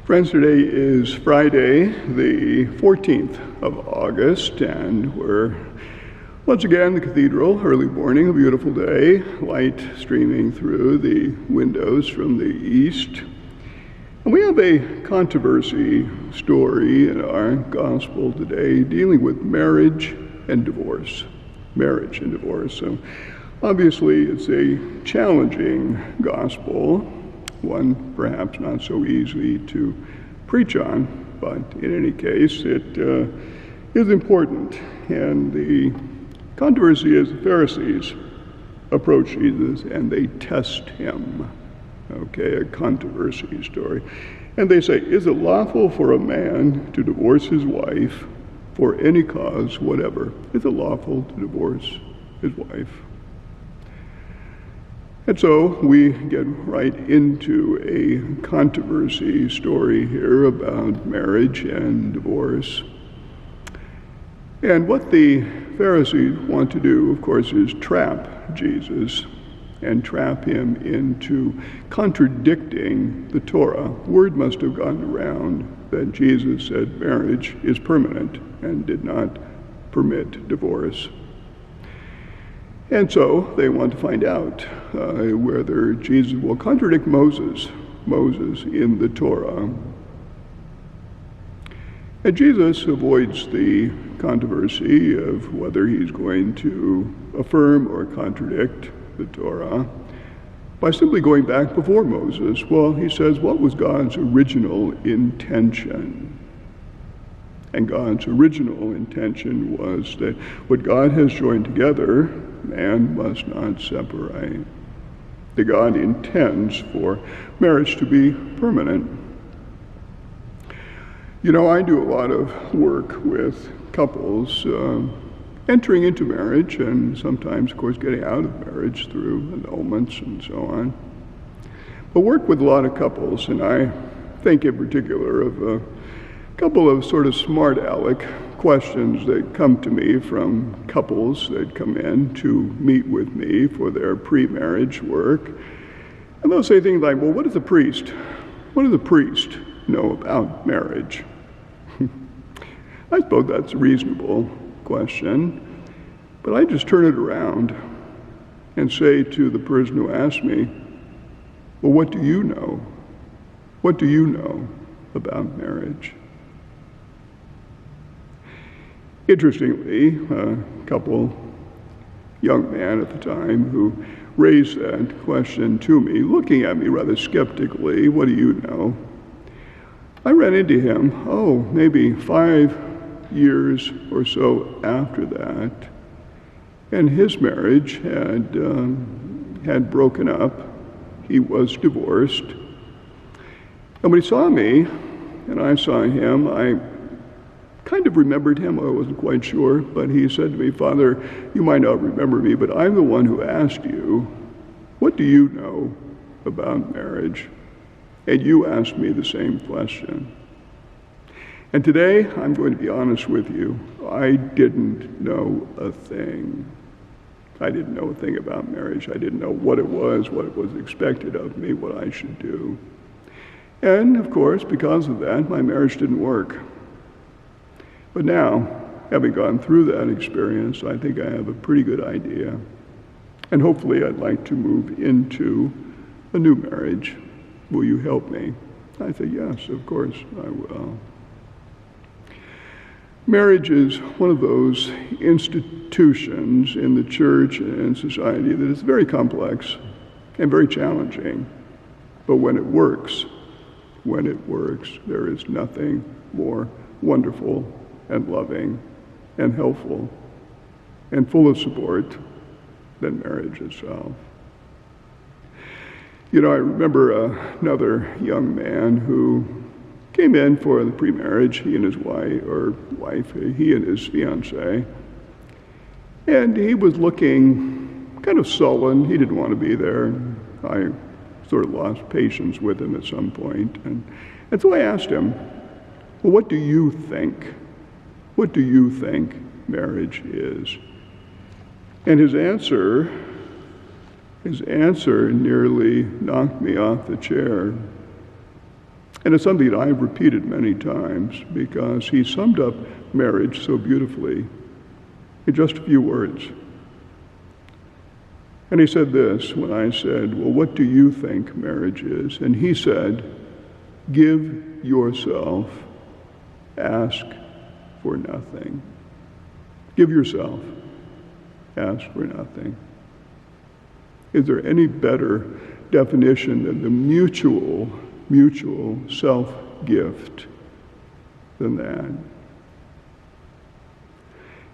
Friends, today is Friday, the 14th of August, and we're once again in the cathedral, early morning, a beautiful day, light streaming through the windows from the east. And we have a controversy story in our gospel today dealing with marriage and divorce. Marriage and divorce. So obviously it's a challenging gospel, one perhaps not so easy to preach on, but in any case it is important. And the controversy is the Pharisees approach Jesus and they test him. Okay, a controversy story. And they say, is it lawful for a man to divorce his wife for any cause whatever? Is it lawful to divorce his wife? And so we get right into a controversy story here about marriage and divorce. And what the Pharisees want to do, of course, is trap Jesus and trap him into contradicting the Torah. Word must have gotten around that Jesus said marriage is permanent and did not permit divorce. And so they want to find out whether Jesus will contradict Moses in the Torah. And Jesus avoids the controversy of whether he's going to affirm or contradict the Torah by simply going back before Moses. Well, he says, what was God's original intention? And God's original intention was that what God has joined together, man must not separate. That God intends for marriage to be permanent. You know, I do a lot of work with couples entering into marriage and sometimes, of course, getting out of marriage through annulments and so on. But work with a lot of couples, and I think in particular of a couple of sort of smart aleck questions that come to me from couples that come in to meet with me for their pre-marriage work. And they'll say things like, well, what does the priest know about marriage? I suppose that's a reasonable question, but I just turn it around and say to the person who asked me, well, what do you know? What do you know about marriage? Interestingly, a couple young man at the time who raised that question to me, looking at me rather skeptically, what do you know? I ran into him, maybe 5 years or so after that, and his marriage had broken up. He was divorced. And when he saw me, and I saw him, I kind of remembered him. I wasn't quite sure, but he said to me, Father, you might not remember me, but I'm the one who asked you, what do you know about marriage? And you asked me the same question. And today, I'm going to be honest with you, I didn't know a thing. I didn't know a thing about marriage. I didn't know what it was expected of me, what I should do. And of course, because of that, my marriage didn't work. But now, having gone through that experience, I think I have a pretty good idea. And hopefully I'd like to move into a new marriage. Will you help me? I said, yes, of course I will. Marriage is one of those institutions in the church and society that is very complex and very challenging. But when it works, there is nothing more wonderful and loving and helpful and full of support than marriage itself. You know, I remember another young man who came in for the pre-marriage, he and his wife, he and his fiancée, and he was looking kind of sullen. He didn't want to be there. I sort of lost patience with him at some point, and so I asked him, well, what do you think? What do you think marriage is? And his answer nearly knocked me off the chair. And it's something that I've repeated many times because he summed up marriage so beautifully in just a few words. And he said this when I said, well, what do you think marriage is? And he said, give yourself, ask for nothing. Give yourself, ask for nothing. Is there any better definition than the mutual self-gift than that?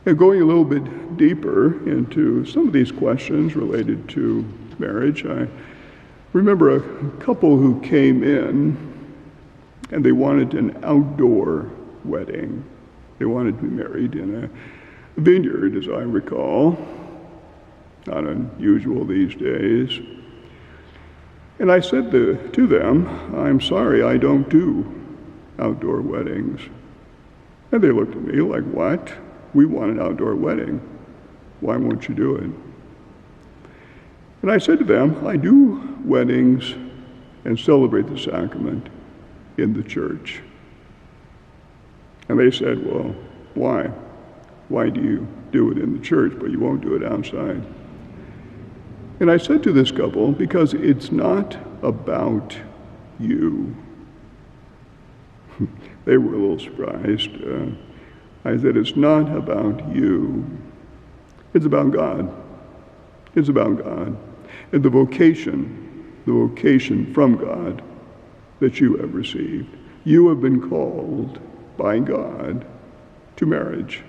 And going a little bit deeper into some of these questions related to marriage, I remember a couple who came in and they wanted an outdoor wedding. They wanted to be married in a vineyard, as I recall. Not unusual these days. And I said to them, I'm sorry, I don't do outdoor weddings. And they looked at me like, what? We want an outdoor wedding. Why won't you do it? And I said to them, I do weddings and celebrate the sacrament in the church. And they said, well, why? Why do you do it in the church, but you won't do it outside? And I said to this couple, because it's not about you. They were a little surprised. I said, it's not about you. It's about God. It's about God. And the vocation from God that you have received. You have been called by God to marriage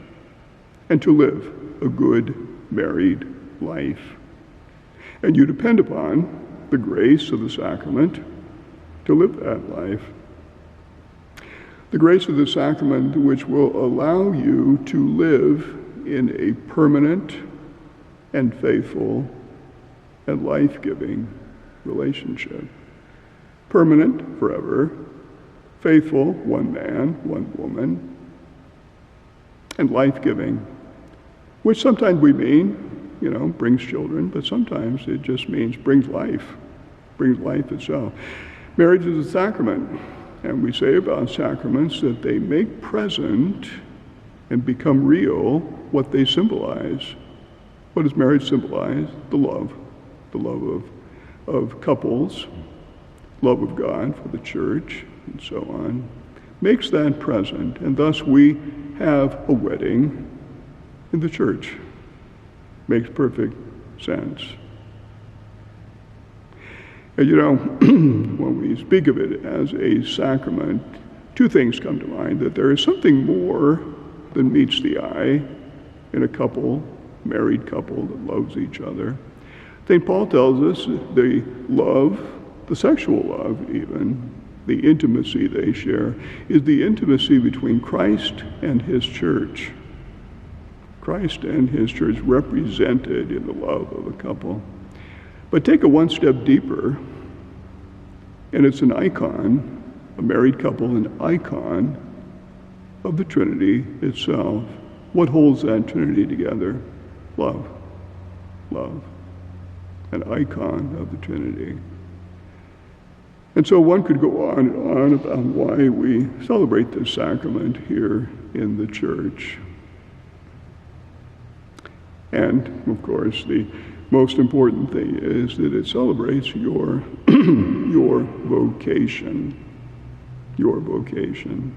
and to live a good married life. And you depend upon the grace of the sacrament to live that life. The grace of the sacrament which will allow you to live in a permanent and faithful and life-giving relationship. Permanent, forever. Faithful, one man, one woman. And life-giving, which sometimes we mean, brings children, but sometimes it just means brings life itself. Marriage is a sacrament, and we say about sacraments that they make present and become real what they symbolize. What does marriage symbolize? The love of couples, love of God for the church, and so on. Makes that present, and thus we have a wedding in the church. Makes perfect sense. And when we speak of it as a sacrament, two things come to mind: that there is something more than meets the eye in a married couple that loves each other. St. Paul tells us the love, the sexual love even, the intimacy they share, is the intimacy between Christ and his church. Christ and his church represented in the love of a couple. But take it one step deeper, and it's an icon, a married couple, an icon of the Trinity itself. What holds that Trinity together? Love. Love. An icon of the Trinity. And so one could go on and on about why we celebrate this sacrament here in the church. And, of course, the most important thing is that it celebrates your vocation. Your vocation.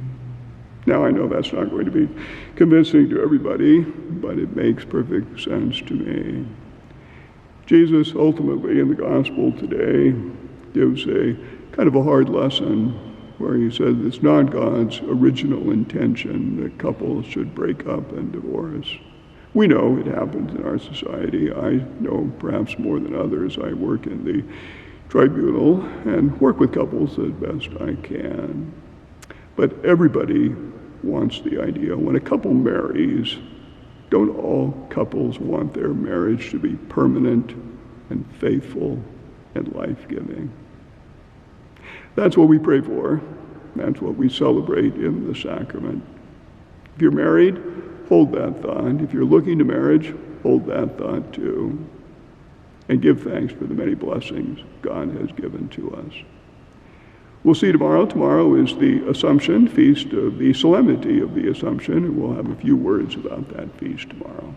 Now, I know that's not going to be convincing to everybody, but it makes perfect sense to me. Jesus, ultimately, in the gospel today, gives a kind of a hard lesson where he says it's not God's original intention that couples should break up and divorce. We know it happens in our society. I know perhaps more than others. I work in the tribunal and work with couples as best I can. But everybody wants the idea. When a couple marries, don't all couples want their marriage to be permanent and faithful and life-giving? That's what we pray for. That's what we celebrate in the sacrament. If you're married, hold that thought. If you're looking to marriage, hold that thought too. And give thanks for the many blessings God has given to us. We'll see tomorrow. Tomorrow is the Assumption, feast of the Solemnity of the Assumption, and we'll have a few words about that feast tomorrow.